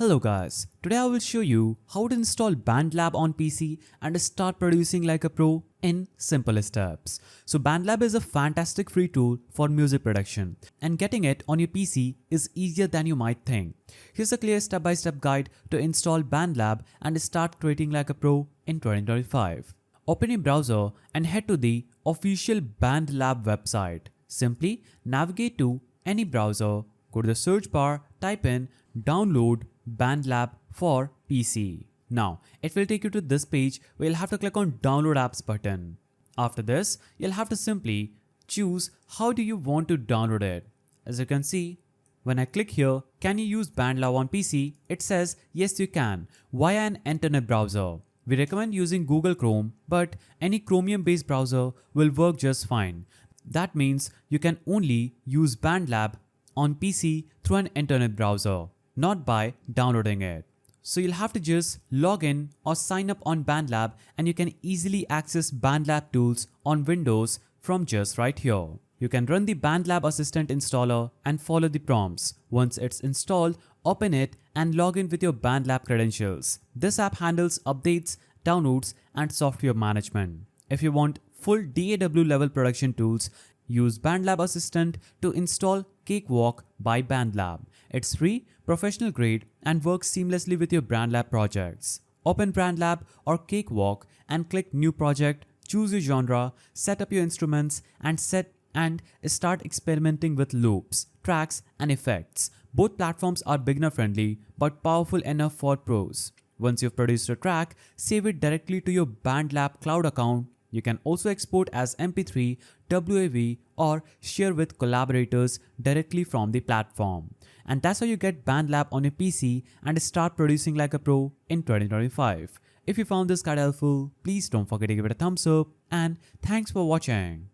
Hello guys, today I will show you how to install BandLab on PC and start producing like a pro in simple steps. So BandLab is a fantastic free tool for music production and getting it on your PC is easier than you might think. Here's a clear step-by-step guide to install BandLab and start creating like a pro in 2025. Open your browser and head to the official BandLab website. Simply navigate to any browser, go to the search bar, type in download BandLab for PC. Now, it will take you to this page where you'll have to click on download apps button. After this, you'll have to simply choose how do you want to download it. As you can see, when I click here, can you use BandLab on PC? It says yes you can via an internet browser. We recommend using Google Chrome, but any Chromium based browser will work just fine. That means you can only use BandLab on PC through an internet browser, not by downloading it. So you'll have to just log in or sign up on BandLab and you can easily access BandLab tools on Windows from just right here. You can run the BandLab Assistant installer and follow the prompts. Once it's installed, open it and log in with your BandLab credentials. This app handles updates, downloads and software management. If you want full DAW level production tools, use BandLab Assistant to install Cakewalk by BandLab. It's free, professional grade and works seamlessly with your BandLab projects. Open BandLab or Cakewalk and click New Project, choose your genre, set up your instruments and start experimenting with loops, tracks and effects. Both platforms are beginner friendly but powerful enough for pros. Once you've produced a track, save it directly to your BandLab cloud account. You can also export as MP3, WAV or share with collaborators directly from the platform. And that's how you get BandLab on your PC and start producing like a pro in 2025. If you found this guide helpful, please don't forget to give it a thumbs up and thanks for watching.